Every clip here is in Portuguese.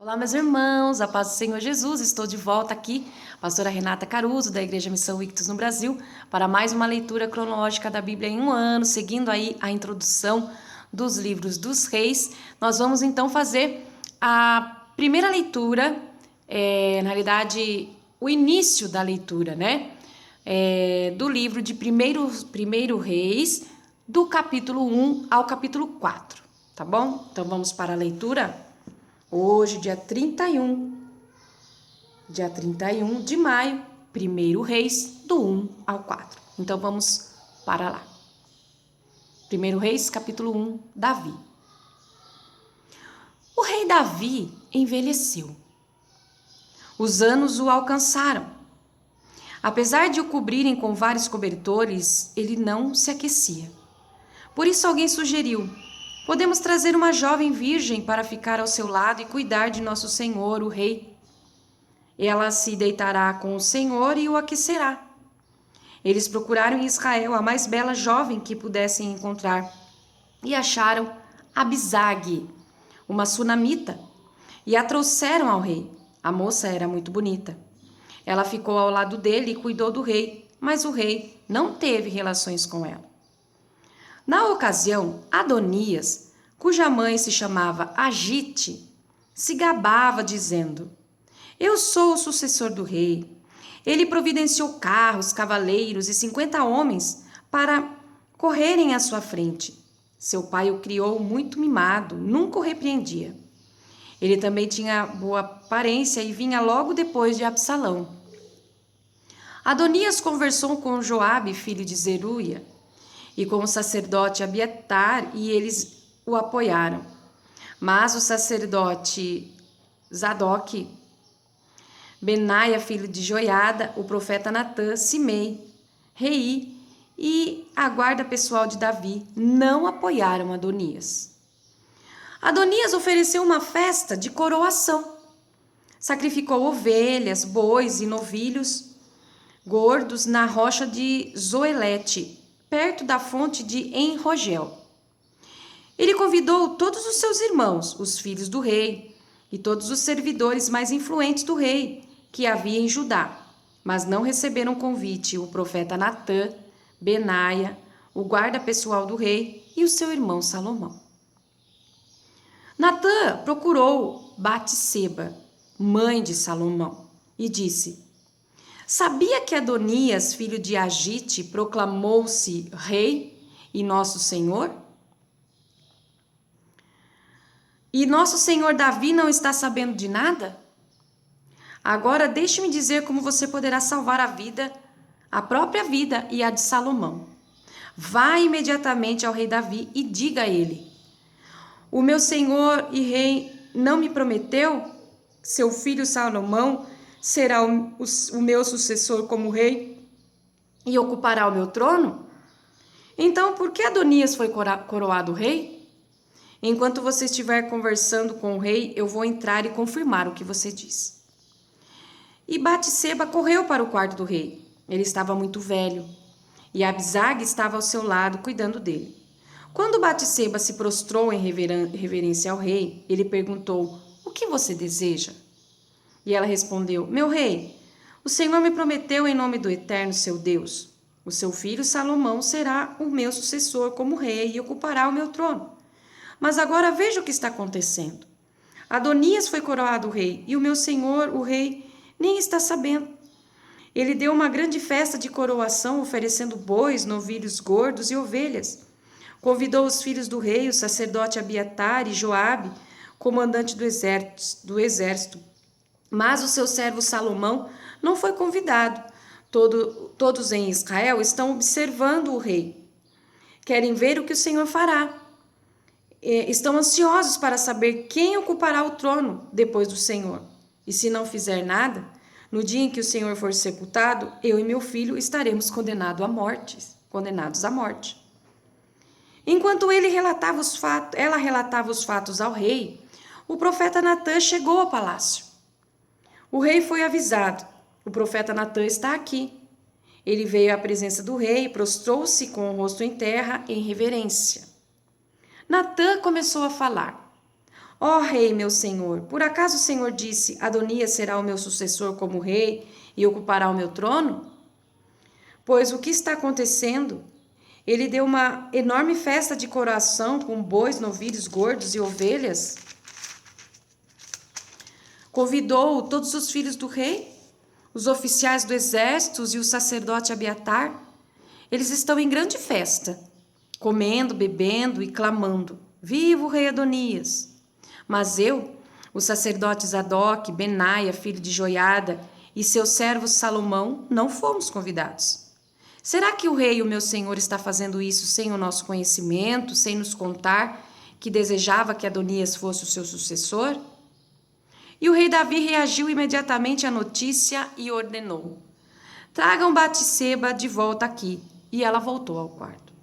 Olá, meus irmãos, a paz do Senhor Jesus, estou de volta aqui, pastora Renata Caruso, da Igreja Missão Ictus no Brasil, para mais uma leitura cronológica da Bíblia em um ano, seguindo aí a introdução dos livros dos reis. Nós vamos então fazer a primeira leitura, na realidade, o início da leitura, né? Do livro de primeiro Reis, do capítulo 1 ao capítulo 4, tá bom? Então vamos para a leitura. Hoje, dia 31 de maio, 1 Reis, do 1 ao 4. Então, vamos para lá. 1 Reis, capítulo 1, Davi. O rei Davi envelheceu. Os anos o alcançaram. Apesar de o cobrirem com vários cobertores, ele não se aquecia. Por isso, alguém sugeriu: podemos trazer uma jovem virgem para ficar ao seu lado e cuidar de nosso senhor, o rei. Ela se deitará com o Senhor e o aquecerá. Eles procuraram em Israel a mais bela jovem que pudessem encontrar e acharam Abisag, uma sunamita, e a trouxeram ao rei. A moça era muito bonita. Ela ficou ao lado dele e cuidou do rei, mas o rei não teve relações com ela. Na ocasião, Adonias, cuja mãe se chamava Agite, se gabava dizendo: eu sou o sucessor do rei. Ele providenciou carros, cavaleiros e 50 homens para correrem à sua frente. Seu pai o criou muito mimado, nunca o repreendia. Ele também tinha boa aparência e vinha logo depois de Absalão. Adonias conversou com Joabe, filho de Zeruia, e com o sacerdote Abiatar, e eles o apoiaram. Mas o sacerdote Zadok, Benaia, filho de Joiada, o profeta Natã, Simei, Rei e a guarda pessoal de Davi não apoiaram Adonias. Adonias ofereceu uma festa de coroação. Sacrificou ovelhas, bois e novilhos gordos na rocha de Zoelete, perto da fonte de Enrogel. Ele convidou todos os seus irmãos, os filhos do rei, e todos os servidores mais influentes do rei, que havia em Judá, mas não receberam convite o profeta Natã, Benaia, o guarda pessoal do rei e o seu irmão Salomão. Natã procurou Batseba, mãe de Salomão, e disse: sabia que Adonias, filho de Agite, proclamou-se rei e nosso senhor? E nosso senhor Davi não está sabendo de nada? Agora deixe-me dizer como você poderá salvar a própria vida e a de Salomão. Vá imediatamente ao rei Davi e diga a ele: o meu senhor e rei não me prometeu? Seu filho Salomão será o meu sucessor como rei e ocupará o meu trono? Então, por que Adonias foi coroado rei? Enquanto você estiver conversando com o rei, eu vou entrar e confirmar o que você diz. E Batseba correu para o quarto do rei. Ele estava muito velho, e Abisag estava ao seu lado, cuidando dele. Quando Batseba se prostrou em reverência ao rei, ele perguntou: o que você deseja? E ela respondeu: meu rei, o Senhor me prometeu em nome do Eterno, seu Deus: o seu filho Salomão será o meu sucessor como rei e ocupará o meu trono. Mas agora veja o que está acontecendo. Adonias foi coroado rei, e o meu senhor, o rei, nem está sabendo. Ele deu uma grande festa de coroação, oferecendo bois, novilhos gordos e ovelhas. Convidou os filhos do rei, o sacerdote Abiatar e Joabe, comandante do exército. Mas o seu servo Salomão não foi convidado. Todos em Israel estão observando o rei. Querem ver o que o Senhor fará. Estão ansiosos para saber quem ocupará o trono depois do Senhor. E se não fizer nada, no dia em que o Senhor for sepultado, eu e meu filho estaremos condenados à morte. Enquanto ela relatava os fatos ao rei, o profeta Natã chegou ao palácio. O rei foi avisado: o profeta Natã está aqui. Ele veio à presença do rei e prostrou-se com o rosto em terra em reverência. Natã começou a falar: Ó rei, meu senhor, por acaso o senhor disse, Adonias será o meu sucessor como rei e ocupará o meu trono? Pois o que está acontecendo? Ele deu uma enorme festa de coroação com bois, novilhos gordos e ovelhas. Convidou todos os filhos do rei, os oficiais do exército e o sacerdote Abiatar. Eles estão em grande festa, comendo, bebendo e clamando: Viva o rei Adonias! Mas eu, o sacerdote Zadok, Benaia, filho de Joiada, e seu servo Salomão, não fomos convidados. Será que o rei, o meu senhor, está fazendo isso sem o nosso conhecimento, sem nos contar que desejava que Adonias fosse o seu sucessor? E o rei Davi reagiu imediatamente à notícia e ordenou: Tragam Batseba de volta aqui. E ela voltou ao quarto.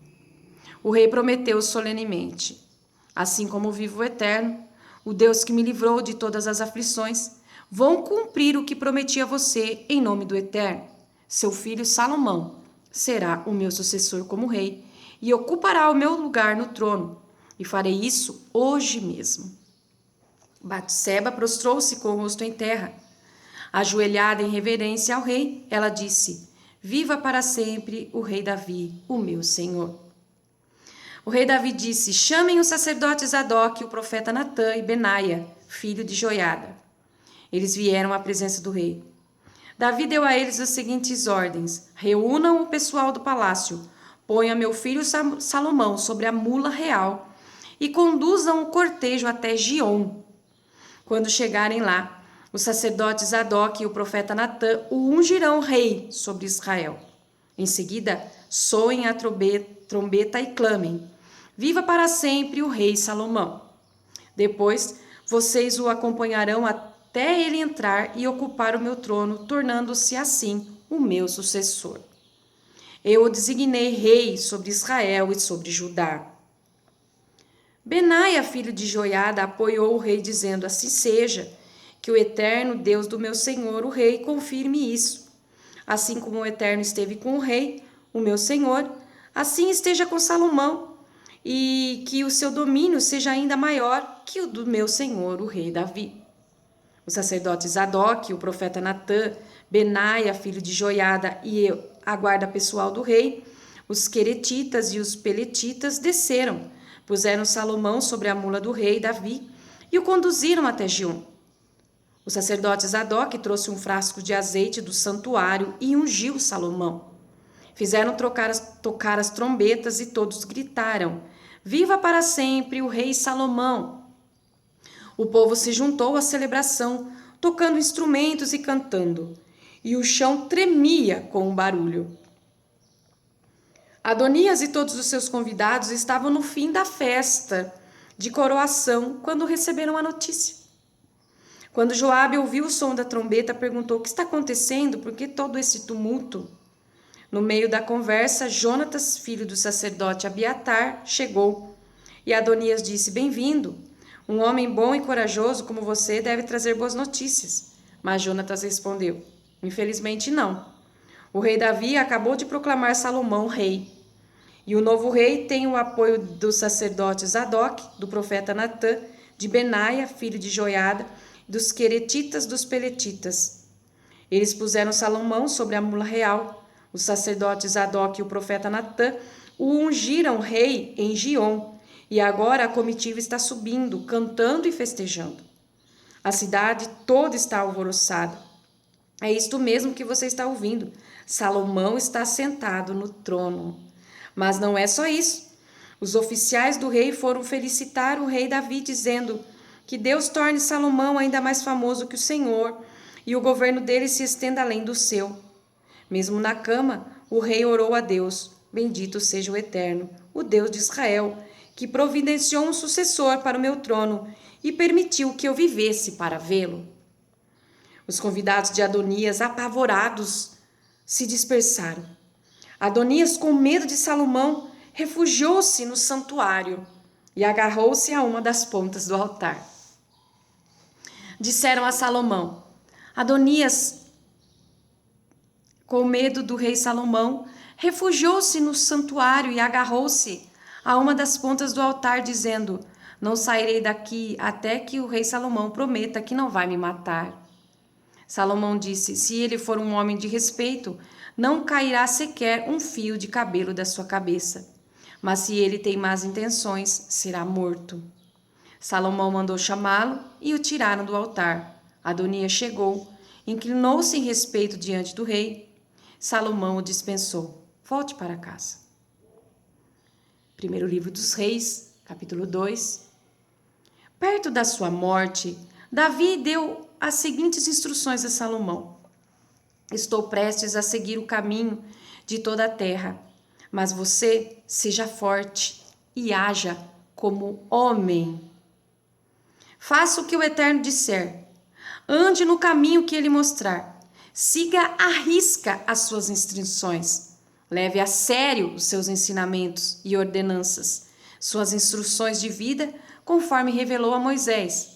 O rei prometeu solenemente: Assim como vive o Eterno, o Deus que me livrou de todas as aflições, vão cumprir o que prometi a você em nome do Eterno. Seu filho Salomão será o meu sucessor como rei e ocupará o meu lugar no trono, e farei isso hoje mesmo. Batseba prostrou-se com o rosto em terra. Ajoelhada em reverência ao rei, ela disse: Viva para sempre o rei Davi, o meu senhor. O rei Davi disse: Chamem os sacerdotes Zadok, o profeta Natã e Benaia, filho de Joiada. Eles vieram à presença do rei. Davi deu a eles as seguintes ordens: Reúnam o pessoal do palácio, ponham meu filho Salomão sobre a mula real e conduzam o cortejo até Giom. Quando chegarem lá, os sacerdotes Zadok e o profeta Natã o ungirão rei sobre Israel. Em seguida, soem a trombeta e clamem: Viva para sempre o rei Salomão. Depois, vocês o acompanharão até ele entrar e ocupar o meu trono, tornando-se assim o meu sucessor. Eu o designei rei sobre Israel e sobre Judá. Benaia, filho de Joiada, apoiou o rei, dizendo: Assim seja, que o eterno Deus do meu senhor, o rei, confirme isso. Assim como o eterno esteve com o rei, o meu senhor, assim esteja com Salomão, e que o seu domínio seja ainda maior que o do meu senhor, o rei Davi. Os sacerdotes Zadok, o profeta Natã, Benaia, filho de Joiada, e a guarda pessoal do rei, os queretitas e os peletitas desceram, puseram Salomão sobre a mula do rei Davi e o conduziram até Giom. O sacerdote Zadok trouxe um frasco de azeite do santuário e ungiu Salomão. Fizeram tocar as trombetas e todos gritaram: Viva para sempre o rei Salomão! O povo se juntou à celebração, tocando instrumentos e cantando, e o chão tremia com o barulho. Adonias e todos os seus convidados estavam no fim da festa de coroação quando receberam a notícia. Quando Joabe ouviu o som da trombeta, perguntou: O que está acontecendo? Por que todo esse tumulto? No meio da conversa, Jonatas, filho do sacerdote Abiatar, chegou. E Adonias disse: Bem-vindo. Um homem bom e corajoso como você deve trazer boas notícias. Mas Jonatas respondeu: Infelizmente não. O rei Davi acabou de proclamar Salomão rei. E o novo rei tem o apoio dos sacerdotes Zadok, do profeta Natã, de Benaia, filho de Joiada, dos queretitas dos peletitas. Eles puseram Salomão sobre a mula real. Os sacerdotes Zadok e o profeta Natã o ungiram rei em Giom, e agora a comitiva está subindo, cantando e festejando. A cidade toda está alvoroçada. É isto mesmo que você está ouvindo. Salomão está sentado no trono. Mas não é só isso. Os oficiais do rei foram felicitar o rei Davi, dizendo: Que Deus torne Salomão ainda mais famoso que o Senhor, e o governo dele se estenda além do seu. Mesmo na cama, o rei orou a Deus: Bendito seja o Eterno, o Deus de Israel, que providenciou um sucessor para o meu trono e permitiu que eu vivesse para vê-lo. Os convidados de Adonias, apavorados, se dispersaram. Adonias, com medo de Salomão, refugiou-se no santuário e agarrou-se a uma das pontas do altar. Disseram a Salomão: Adonias, com medo do rei Salomão, refugiou-se no santuário e agarrou-se a uma das pontas do altar, dizendo: Não sairei daqui até que o rei Salomão prometa que não vai me matar. Salomão disse: se ele for um homem de respeito, não cairá sequer um fio de cabelo da sua cabeça. Mas se ele tem más intenções, será morto. Salomão mandou chamá-lo e o tiraram do altar. Adonias chegou, inclinou-se em respeito diante do rei. Salomão o dispensou. Volte para casa. Primeiro livro dos Reis, capítulo 2. Perto da sua morte, Davi deu as seguintes instruções a Salomão: estou prestes a seguir o caminho de toda a terra, mas você seja forte e haja como homem. Faça o que o Eterno disser. Ande no caminho que ele mostrar. Siga à risca as suas instruções. Leve a sério os seus ensinamentos e ordenanças, suas instruções de vida, conforme revelou a Moisés.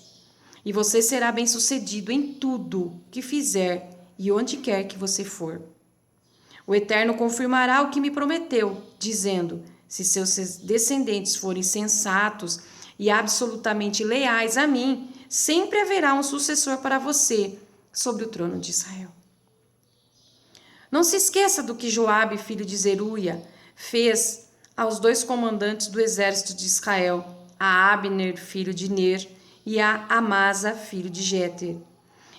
E você será bem-sucedido em tudo que fizer e onde quer que você for. O Eterno confirmará o que me prometeu, dizendo: se seus descendentes forem sensatos e absolutamente leais a mim, sempre haverá um sucessor para você sobre o trono de Israel. Não se esqueça do que Joabe, filho de Zeruia, fez aos 2 comandantes do exército de Israel, a Abner, filho de Ner, e a Amasa, filho de Jeter.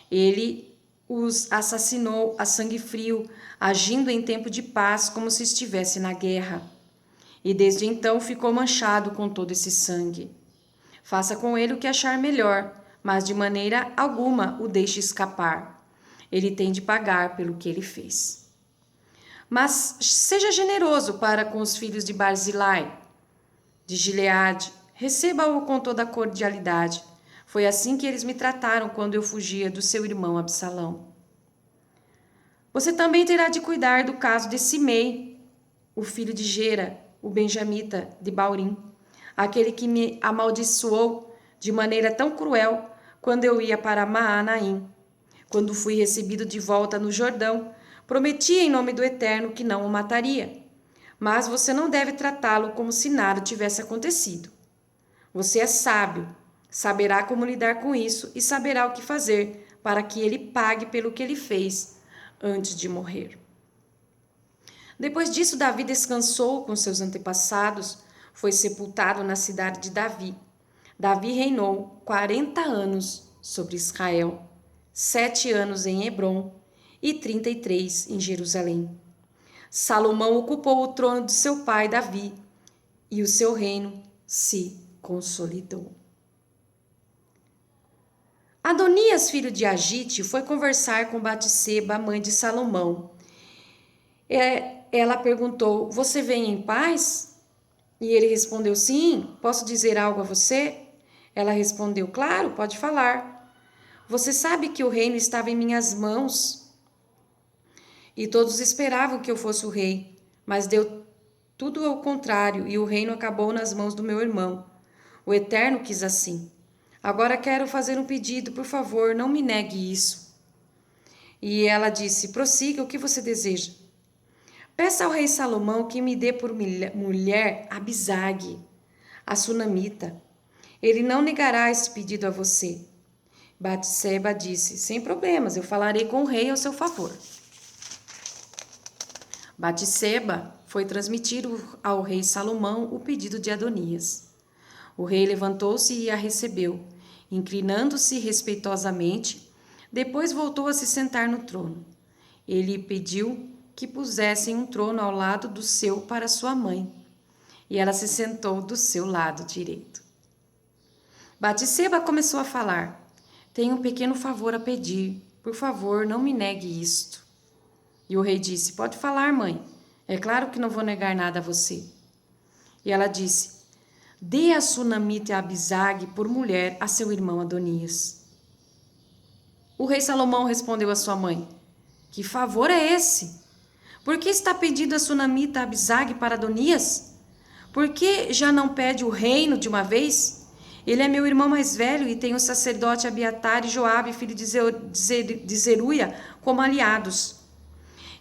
Ele os assassinou a sangue frio, agindo em tempo de paz como se estivesse na guerra. E desde então ficou manchado com todo esse sangue. Faça com ele o que achar melhor, mas de maneira alguma o deixe escapar. Ele tem de pagar pelo que ele fez. Mas seja generoso para com os filhos de Barzilai, de Gileade. Receba-o com toda a cordialidade. Foi assim que eles me trataram quando eu fugia do seu irmão Absalão. Você também terá de cuidar do caso de Simei, o filho de Gera, o benjamita de Baurim, aquele que me amaldiçoou de maneira tão cruel quando eu ia para Maanaim. Quando fui recebido de volta no Jordão, prometi em nome do Eterno que não o mataria. Mas você não deve tratá-lo como se nada tivesse acontecido. Você é sábio, saberá como lidar com isso e saberá o que fazer para que ele pague pelo que ele fez antes de morrer. Depois disso, Davi descansou com seus antepassados, foi sepultado na cidade de Davi. Davi reinou 40 anos sobre Israel, 7 anos em Hebrom e 33 em Jerusalém. Salomão ocupou o trono de seu pai Davi e o seu reino se consolidou. Adonias, filho de Agite, foi conversar com Batseba, mãe de Salomão. Ela perguntou: você vem em paz? E ele respondeu: sim, posso dizer algo a você? Ela respondeu: claro, pode falar. Você sabe que o reino estava em minhas mãos e todos esperavam que eu fosse o rei, mas deu tudo ao contrário e o reino acabou nas mãos do meu irmão. O Eterno quis assim. Agora quero fazer um pedido, por favor, não me negue isso. E ela disse: prossiga, o que você deseja? Peça ao rei Salomão que me dê por mulher Abisag, a sunamita. Ele não negará esse pedido a você. Batseba disse: sem problemas, eu falarei com o rei ao seu favor. Batseba foi transmitir ao rei Salomão o pedido de Adonias. O rei levantou-se e a recebeu, inclinando-se respeitosamente. Depois voltou a se sentar no trono. Ele pediu que pusessem um trono ao lado do seu para sua mãe, e ela se sentou do seu lado direito. Batseba começou a falar: tenho um pequeno favor a pedir, por favor, não me negue isto. E o rei disse: pode falar, mãe, é claro que não vou negar nada a você. E ela disse: dê a sunamita Abisag por mulher a seu irmão Adonias. O rei Salomão respondeu à sua mãe: que favor é esse? Por que está pedindo a sunamita Abisag para Adonias? Por que já não pede o reino de uma vez? Ele é meu irmão mais velho e tem o sacerdote Abiatar e Joabe, filho de Zeruia, como aliados.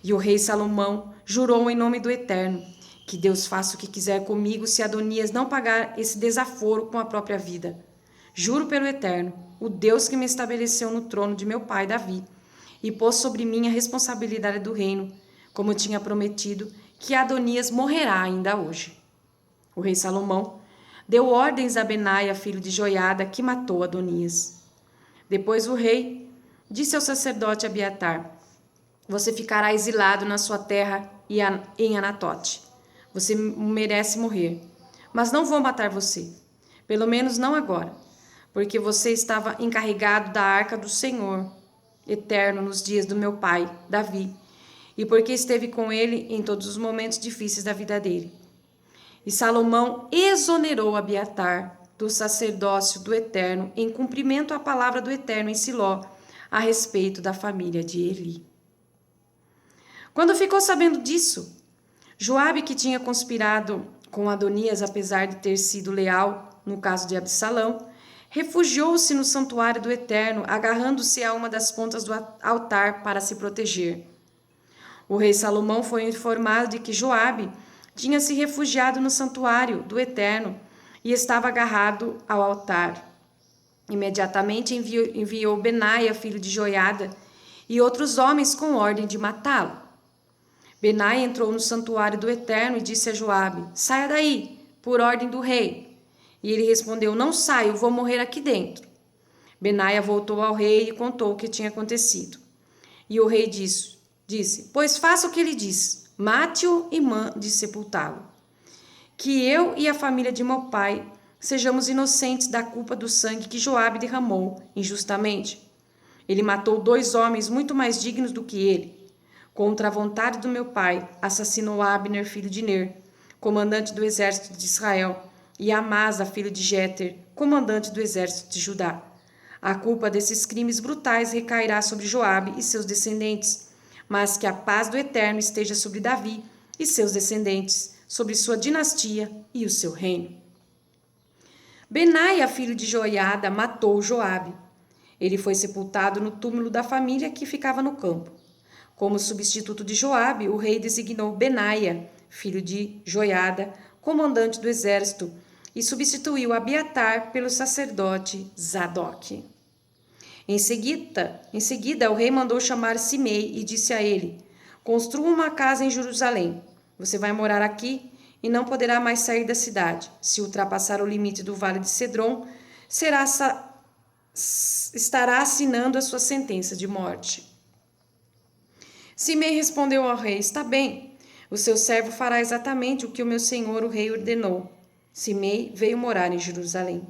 E o rei Salomão jurou em nome do Eterno Que Deus faça o que quiser comigo se Adonias não pagar esse desaforo com a própria vida. Juro pelo Eterno, o Deus que me estabeleceu no trono de meu pai Davi, e pôs sobre mim a responsabilidade do reino, como eu tinha prometido, que Adonias morrerá ainda hoje. O rei Salomão deu ordens a Benaia, filho de Joiada, que matou Adonias. Depois o rei disse ao sacerdote Abiatar: você ficará exilado na sua terra em Anatote. Você merece morrer, mas não vou matar você, pelo menos não agora, porque você estava encarregado da arca do Senhor eterno nos dias do meu pai, Davi, e porque esteve com ele em todos os momentos difíceis da vida dele. E Salomão exonerou Abiatar do sacerdócio do Eterno em cumprimento à palavra do Eterno em Siló a respeito da família de Eli. Quando ficou sabendo disso, Joabe, que tinha conspirado com Adonias apesar de ter sido leal no caso de Absalão, refugiou-se no santuário do Eterno, agarrando-se a uma das pontas do altar para se proteger. O rei Salomão foi informado de que Joabe tinha se refugiado no santuário do Eterno e estava agarrado ao altar. Imediatamente enviou Benaia, filho de Joiada, e outros homens com ordem de matá-lo. Benaia entrou no santuário do Eterno e disse a Joabe: saia daí, por ordem do rei. E ele respondeu: não saio, vou morrer aqui dentro. Benaia voltou ao rei e contou o que tinha acontecido. E o rei disse: pois faça o que ele diz, mate-o e mande sepultá-lo. Que eu e a família de meu pai sejamos inocentes da culpa do sangue que Joabe derramou injustamente. Ele matou 2 homens muito mais dignos do que ele. Contra a vontade do meu pai, assassinou Abner, filho de Ner, comandante do exército de Israel, e Amasa, filho de Jeter, comandante do exército de Judá. A culpa desses crimes brutais recairá sobre Joabe e seus descendentes, mas que a paz do Eterno esteja sobre Davi e seus descendentes, sobre sua dinastia e o seu reino. Benaia, filho de Joiada, matou Joabe. Ele foi sepultado no túmulo da família que ficava no campo. Como substituto de Joabe, o rei designou Benaia, filho de Joiada, comandante do exército, e substituiu Abiatar pelo sacerdote Zadok. Em seguida, o rei mandou chamar Simei e disse a ele: construa uma casa em Jerusalém. Você vai morar aqui e não poderá mais sair da cidade. Se ultrapassar o limite do vale de Cedron, estará assinando a sua sentença de morte. Simei respondeu ao rei: está bem, o seu servo fará exatamente o que o meu senhor, o rei, ordenou. Simei veio morar em Jerusalém.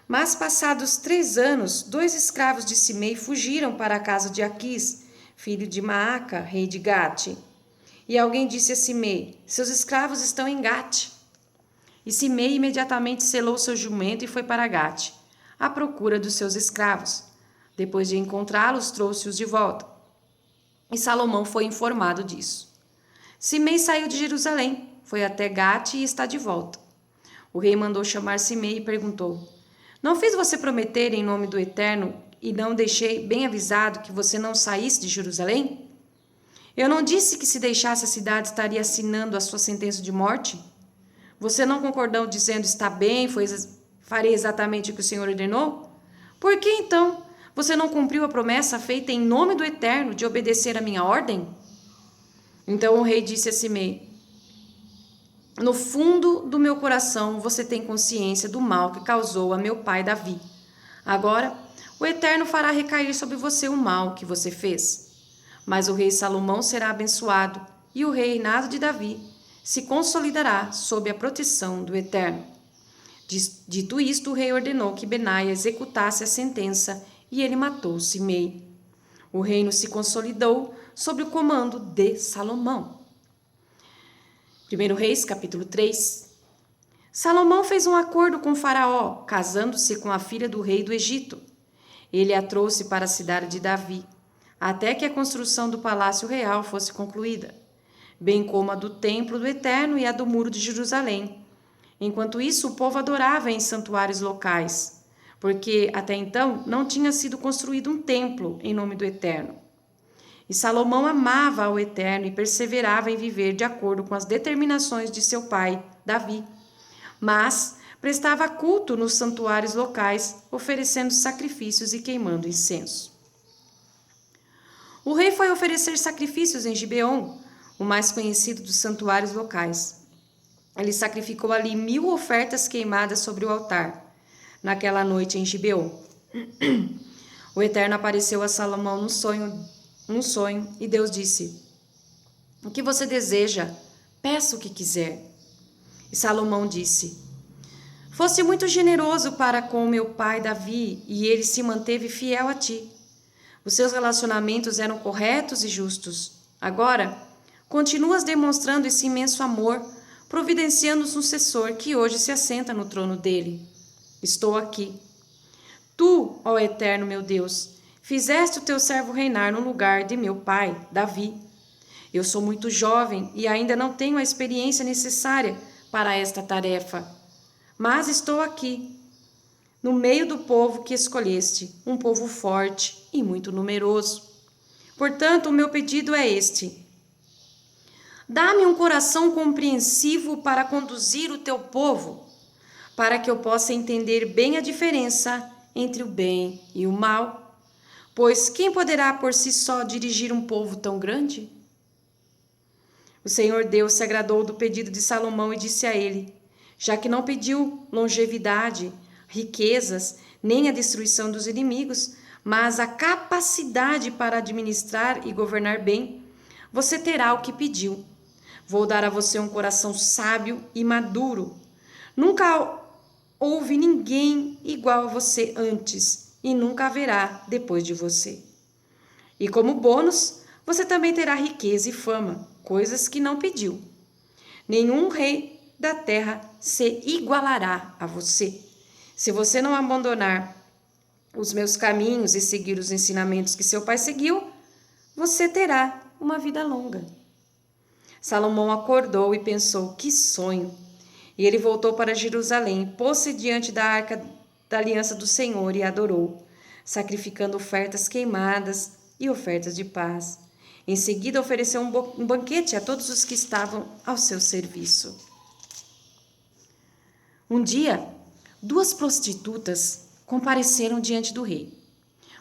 Mas, passados 3 anos, 2 escravos de Simei fugiram para a casa de Aquis, filho de Maaca, rei de Gate. E alguém disse a Simei: seus escravos estão em Gate. E Simei imediatamente selou seu jumento e foi para Gate, à procura dos seus escravos. Depois de encontrá-los, trouxe-os de volta. E Salomão foi informado disso. Simei saiu de Jerusalém, foi até Gate e está de volta. O rei mandou chamar Simei e perguntou: não fiz você prometer em nome do Eterno e não deixei bem avisado que você não saísse de Jerusalém? Eu não disse que se deixasse a cidade estaria assinando a sua sentença de morte? Você não concordou dizendo: está bem, farei exatamente o que o Senhor ordenou? Por que então você não cumpriu a promessa feita em nome do Eterno de obedecer a minha ordem? Então o rei disse a Simei: no fundo do meu coração você tem consciência do mal que causou a meu pai Davi. Agora, o Eterno fará recair sobre você o mal que você fez. Mas o rei Salomão será abençoado e o reinado de Davi se consolidará sob a proteção do Eterno. Dito isto, o rei ordenou que Benaia executasse a sentença e ele matou Simei. O reino se consolidou sob o comando de Salomão. 1 Reis, capítulo 3. Salomão fez um acordo com Faraó, casando-se com a filha do rei do Egito. Ele a trouxe para a cidade de Davi, até que a construção do palácio real fosse concluída, bem como a do templo do Eterno e a do muro de Jerusalém. Enquanto isso, o povo adorava em santuários locais, porque até então não tinha sido construído um templo em nome do Eterno. E Salomão amava ao Eterno e perseverava em viver de acordo com as determinações de seu pai, Davi. Mas prestava culto nos santuários locais, oferecendo sacrifícios e queimando incenso. O rei foi oferecer sacrifícios em Gibeon, o mais conhecido dos santuários locais. Ele sacrificou ali 1000 ofertas queimadas sobre o altar, naquela noite em Gibeon. O Eterno apareceu a Salomão num sonho, e Deus disse: "O que você deseja? Peça o que quiser." E Salomão disse: "Foste muito generoso para com meu pai Davi, e ele se manteve fiel a ti. Os seus relacionamentos eram corretos e justos. Agora, continuas demonstrando esse imenso amor, providenciando um sucessor que hoje se assenta no trono dele. Estou aqui. Tu, ó Eterno meu Deus, fizeste o teu servo reinar no lugar de meu pai, Davi. Eu sou muito jovem e ainda não tenho a experiência necessária para esta tarefa. Mas estou aqui, no meio do povo que escolheste, um povo forte e muito numeroso. Portanto, o meu pedido é este: dá-me um coração compreensivo para conduzir o teu povo, para que eu possa entender bem a diferença entre o bem e o mal. Pois quem poderá por si só dirigir um povo tão grande?" O Senhor Deus se agradou do pedido de Salomão e disse a ele: "Já que não pediu longevidade, riquezas, nem a destruição dos inimigos, mas a capacidade para administrar e governar bem, você terá o que pediu. Vou dar a você um coração sábio e maduro. Nunca houve ninguém igual a você antes e nunca haverá depois de você. E como bônus, você também terá riqueza e fama, coisas que não pediu. Nenhum rei da terra se igualará a você. Se você não abandonar os meus caminhos e seguir os ensinamentos que seu pai seguiu, você terá uma vida longa." Salomão acordou e pensou: que sonho! E ele voltou para Jerusalém, pôs-se diante da arca da aliança do Senhor e adorou, sacrificando ofertas queimadas e ofertas de paz. Em seguida, ofereceu um banquete a todos os que estavam ao seu serviço. Um dia, 2 prostitutas compareceram diante do rei.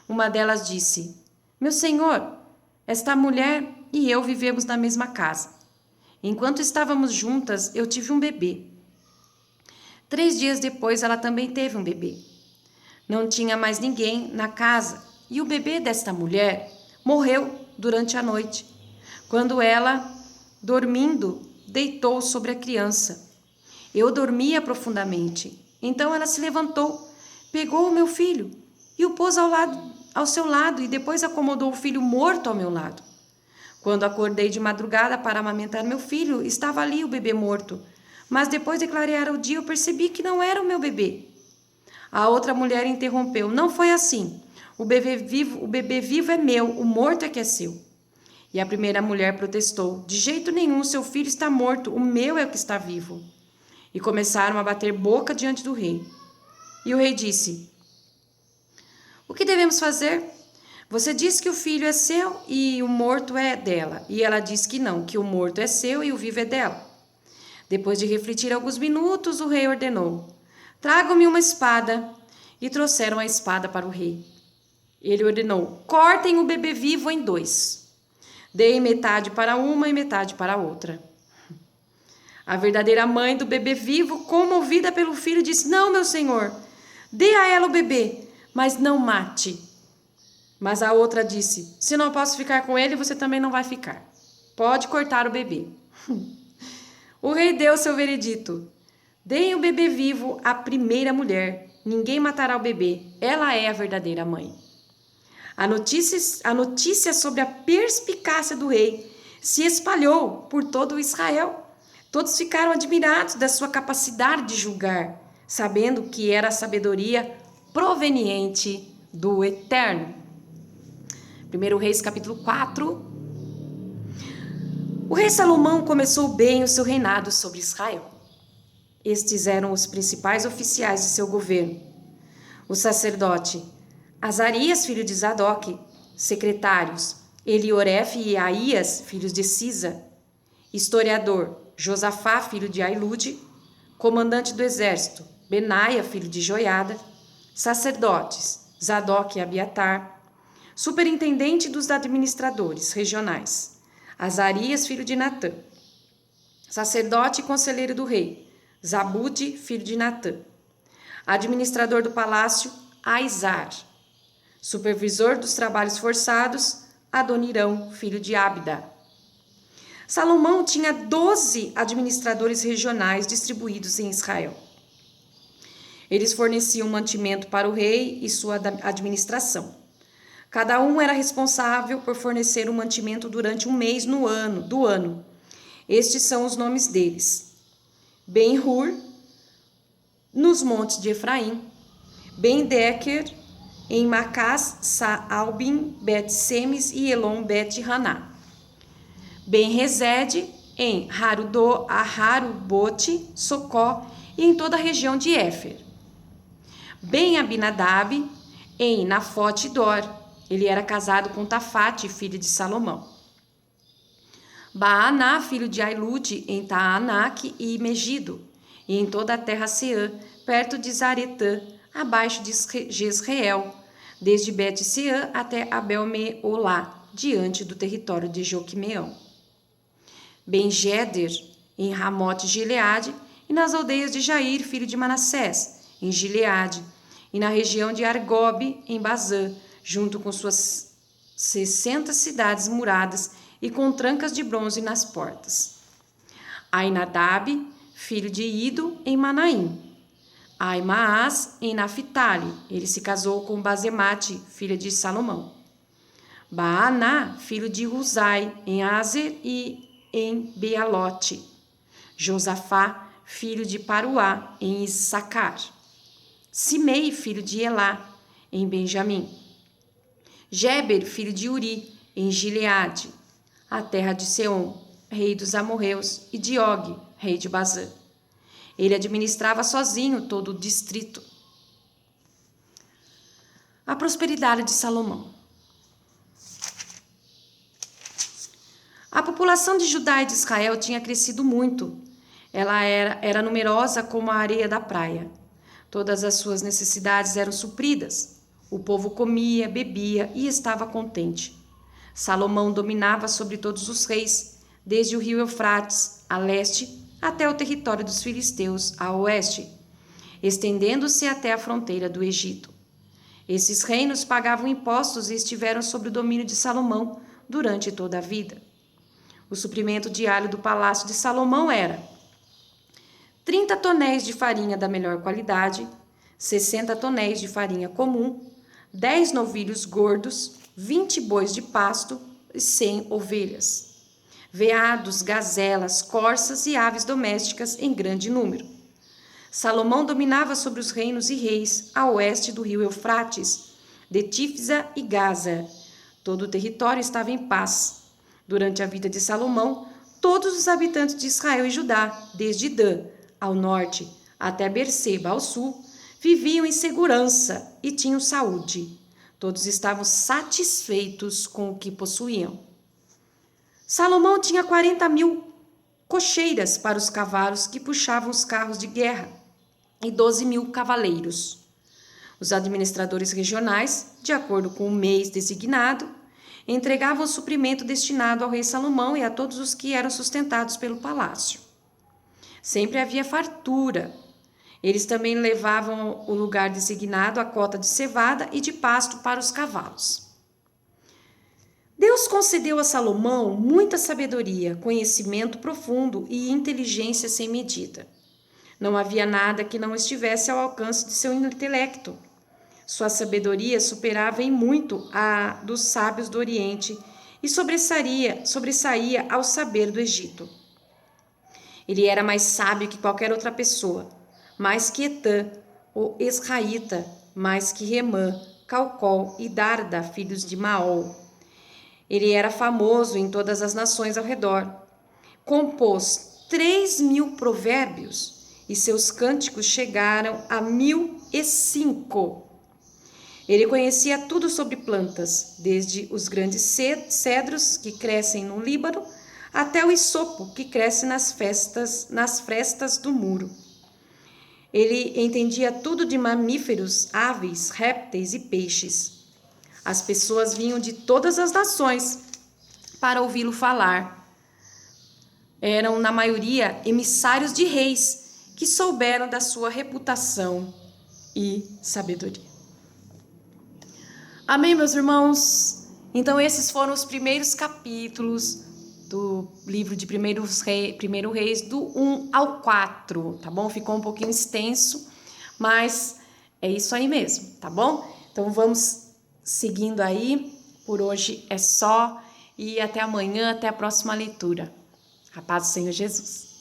Uma delas disse: "Meu senhor, esta mulher e eu vivemos na mesma casa. Enquanto estávamos juntas, eu tive um bebê. 3 dias depois, ela também teve um bebê. Não tinha mais ninguém na casa e o bebê desta mulher morreu durante a noite, quando ela, dormindo, deitou sobre a criança. Eu dormia profundamente. Então ela se levantou, pegou o meu filho e o pôs ao seu lado e depois acomodou o filho morto ao meu lado. Quando acordei de madrugada para amamentar meu filho, estava ali o bebê morto. Mas depois de clarear o dia, eu percebi que não era o meu bebê." A outra mulher interrompeu: "Não foi assim. O bebê vivo é meu, o morto é que é seu." E a primeira mulher protestou: "De jeito nenhum, seu filho está morto, o meu é o que está vivo." E começaram a bater boca diante do rei. E o rei disse: "O que devemos fazer? Você diz que o filho é seu e o morto é dela." E ela diz que não, que o morto é seu e o vivo é dela. Depois de refletir alguns minutos, o rei ordenou: "Tragam-me uma espada." E trouxeram a espada para o rei. Ele ordenou: "Cortem o bebê vivo em 2. Deem metade para uma e metade para a outra." A verdadeira mãe do bebê vivo, comovida pelo filho, disse: "Não, meu senhor, dê a ela o bebê, mas não mate." Mas a outra disse: "Se não posso ficar com ele, você também não vai ficar. Pode cortar o bebê." O rei deu seu veredito: "Deem o bebê vivo à primeira mulher. Ninguém matará o bebê. Ela é a verdadeira mãe." A notícia sobre a perspicácia do rei se espalhou por todo Israel. Todos ficaram admirados da sua capacidade de julgar, sabendo que era a sabedoria proveniente do Eterno. 1 Reis, capítulo 4. O rei Salomão começou bem o seu reinado sobre Israel. Estes eram os principais oficiais de seu governo: o sacerdote Azarias, filho de Zadok, secretários Elioref e Aías, filhos de Cisa. Historiador, Josafá, filho de Ailude. Comandante do exército, Benaia, filho de Joiada. Sacerdotes, Zadok e Abiatar. Superintendente dos administradores regionais, Azarias, filho de Natã. Sacerdote e conselheiro do rei, Zabude, filho de Natã. Administrador do palácio, Aizar. Supervisor dos trabalhos forçados, Adonirão, filho de Abda. Salomão tinha 12 administradores regionais distribuídos em Israel. Eles forneciam mantimento para o rei e sua administração. Cada um era responsável por fornecer o mantimento durante um mês do ano. Estes são os nomes deles: Ben-Hur, nos montes de Efraim; Ben-Deker, em Macás, Saalbim, Bet-Semes e Elon Bet-Haná; Ben-Resed, em Harubote, Socó e em toda a região de Éfer; Ben-Abinadab, em Nafote Dor. Ele era casado com Tafate, filho de Salomão. Baaná, filho de Ailude, em Taanac e Megido, e em toda a terra Seã, perto de Zaretã, abaixo de Jezreel, desde Bet-Seã até Abel-Meolá, diante do território de Joquimeão. Ben-Geder, em Ramote-Gileade, e nas aldeias de Jair, filho de Manassés, em Gileade, e na região de Argobe, em Bazã, junto com suas 60 cidades muradas e com trancas de bronze nas portas. Ainadab, filho de Ido, em Manaim. Aimaas, em Naphtali. Ele se casou com Bazemate, filha de Salomão. Baaná, filho de Uzai, em Azer e em Bealote. Josafá, filho de Paruá, em Issacar. Simei, filho de Elá, em Benjamim. Geber, filho de Uri, em Gileade, a terra de Seom, rei dos amorreus, e de Og, rei de Bazã. Ele administrava sozinho todo o distrito. A prosperidade de Salomão. A população de Judá e de Israel tinha crescido muito. Ela era numerosa como a areia da praia. Todas as suas necessidades eram supridas. O povo comia, bebia e estava contente. Salomão dominava sobre todos os reis, desde o rio Eufrates, a leste, até o território dos filisteus, a oeste, estendendo-se até a fronteira do Egito. Esses reinos pagavam impostos e estiveram sob o domínio de Salomão durante toda a vida. O suprimento diário do palácio de Salomão era 30 tonéis de farinha da melhor qualidade, 60 tonéis de farinha comum, 10 novilhos gordos, 20 bois de pasto e 100 ovelhas, veados, gazelas, corças e aves domésticas em grande número. Salomão dominava sobre os reinos e reis a oeste do rio Eufrates, de Tifsa e Gaza. Todo o território estava em paz. Durante a vida de Salomão, todos os habitantes de Israel e Judá, desde Dan, ao norte, até Berseba, ao sul, viviam em segurança e tinham saúde. Todos estavam satisfeitos com o que possuíam. Salomão tinha 40.000 cocheiras para os cavalos que puxavam os carros de guerra e 12.000 cavaleiros. Os administradores regionais, de acordo com o mês designado, entregavam o suprimento destinado ao rei Salomão e a todos os que eram sustentados pelo palácio. Sempre havia fartura. Eles também levavam o lugar designado a cota de cevada e de pasto para os cavalos. Deus concedeu a Salomão muita sabedoria, conhecimento profundo e inteligência sem medida. Não havia nada que não estivesse ao alcance de seu intelecto. Sua sabedoria superava em muito a dos sábios do Oriente e sobressaía ao saber do Egito. Ele era mais sábio que qualquer outra pessoa, mais que Etã, o Esraíta, mais que Remã, Calcol e Darda, filhos de Maol. Ele era famoso em todas as nações ao redor. Compôs 3.000 provérbios e seus cânticos chegaram a 1.005. Ele conhecia tudo sobre plantas, desde os grandes cedros que crescem no Líbano, até o isopo que cresce nas frestas do muro. Ele entendia tudo de mamíferos, aves, répteis e peixes. As pessoas vinham de todas as nações para ouvi-lo falar. Eram, na maioria, emissários de reis que souberam da sua reputação e sabedoria. Amém, meus irmãos? Então, esses foram os primeiros capítulos do livro de Primeiro Reis, do 1 ao 4, tá bom? Ficou um pouquinho extenso, mas é isso aí mesmo, tá bom? Então, vamos seguindo aí. Por hoje é só e até amanhã, até a próxima leitura. A paz do Senhor Jesus.